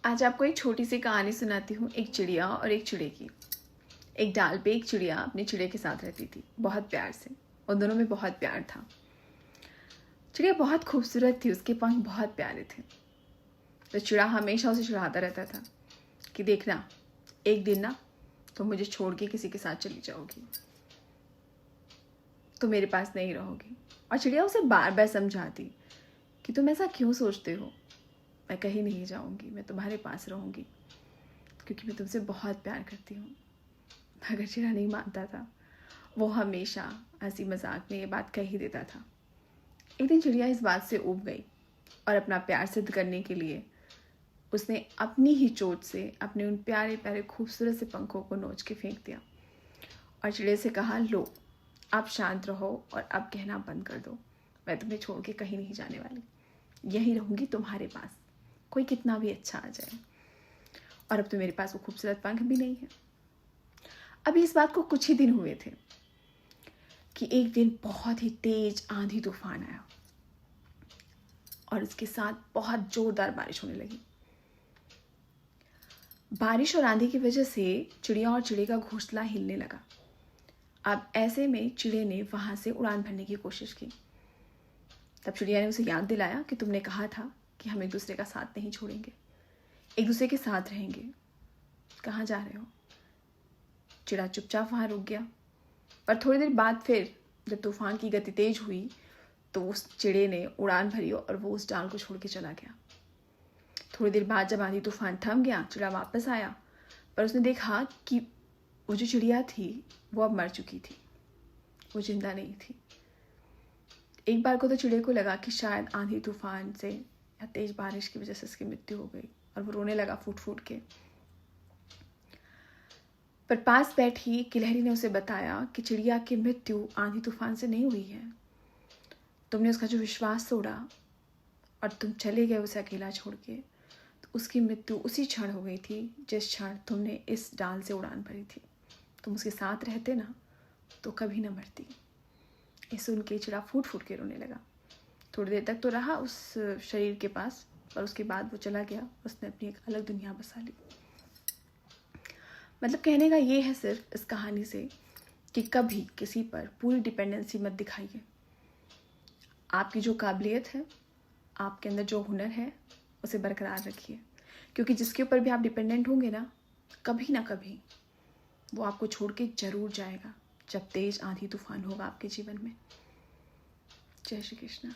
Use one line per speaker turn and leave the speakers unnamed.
आज आपको एक छोटी सी कहानी सुनाती हूँ, एक चिड़िया और एक चिड़े की। एक डाल पे एक चिड़िया अपने चिड़े के साथ रहती थी, बहुत प्यार से। उन दोनों में बहुत प्यार था। चिड़िया बहुत खूबसूरत थी, उसके पंख बहुत प्यारे थे। तो चिड़ा हमेशा उसे चिढ़ाता रहता था कि देखना, एक दिन ना तुम मुझे छोड़ के किसी के साथ चली जाओगी, तुम मेरे पास नहीं रहोगी। और चिड़िया उसे बार बार समझाती कि तुम ऐसा क्यों सोचते हो, मैं कहीं नहीं जाऊंगी, मैं तुम्हारे पास रहूंगी क्योंकि मैं तुमसे बहुत प्यार करती हूँ। मगर चिड़ा नहीं मानता था। वो हमेशा हंसी मजाक में ये बात कह ही देता था। एक दिन चिड़िया इस बात से ऊब गई और अपना प्यार सिद्ध करने के लिए उसने अपनी ही चोट से अपने उन प्यारे प्यारे खूबसूरत से पंखों को नोच के फेंक दिया और चिड़िया से कहा, लो आप शांत रहो और अब कहना बंद कर दो, मैं तुम्हें छोड़ के कहीं नहीं जाने वाली, यहीं रहूंगी तुम्हारे पास, कोई कितना भी अच्छा आ जाए। और अब तो मेरे पास वो खूबसूरत पंख भी नहीं है। अभी इस बात को कुछ ही दिन हुए थे कि एक दिन बहुत ही तेज आंधी तूफान आया और उसके साथ बहुत जोरदार बारिश होने लगी। बारिश और आंधी की वजह से चिड़िया और चिड़े का घोंसला हिलने लगा। अब ऐसे में चिड़े ने वहां से उड़ान भरने की कोशिश की। तब चिड़िया ने उसे याद दिलाया कि तुमने कहा था कि हम एक दूसरे का साथ नहीं छोड़ेंगे, एक दूसरे के साथ रहेंगे, कहाँ जा रहे हो। चिड़ा चुपचाप वहां रुक गया। पर थोड़ी देर बाद फिर जब तूफान की गति तेज हुई तो उस चिड़े ने उड़ान भरी और वो उस डाल को छोड़ के चला गया। थोड़ी देर बाद जब आंधी तूफान थम गया, चिड़ा वापस आया, पर उसने देखा कि वो जो चिड़िया थी वो अब मर चुकी थी, वो जिंदा नहीं थी। एक बार को तो चिड़े को लगा कि शायद आंधी तूफान से या तेज बारिश की वजह से उसकी मृत्यु हो गई और वो रोने लगा फूट फूट के। पर पास बैठी गिलहरी ने उसे बताया कि चिड़िया की मृत्यु आंधी तूफान से नहीं हुई है। तुमने उसका जो विश्वास तोड़ा और तुम चले गए उसे अकेला छोड़ के, तो उसकी मृत्यु उसी क्षण हो गई थी जिस क्षण तुमने इस डाल से उड़ान भरी थी। तुम उसके साथ रहते ना तो कभी न मरती। ये सुन के चिड़ा फूट फूट के रोने लगा। थोड़ी देर तक तो रहा उस शरीर के पास, पर उसके बाद वो चला गया, उसने अपनी एक अलग दुनिया बसा ली। मतलब कहने का ये है सिर्फ इस कहानी से कि कभी किसी पर पूरी डिपेंडेंसी मत दिखाइए। आपकी जो काबिलियत है, आपके अंदर जो हुनर है, उसे बरकरार रखिए, क्योंकि जिसके ऊपर भी आप डिपेंडेंट होंगे ना कभी वो आपको छोड़ के जरूर जाएगा जब तेज आंधी तूफान होगा आपके जीवन में। जय श्री कृष्ण।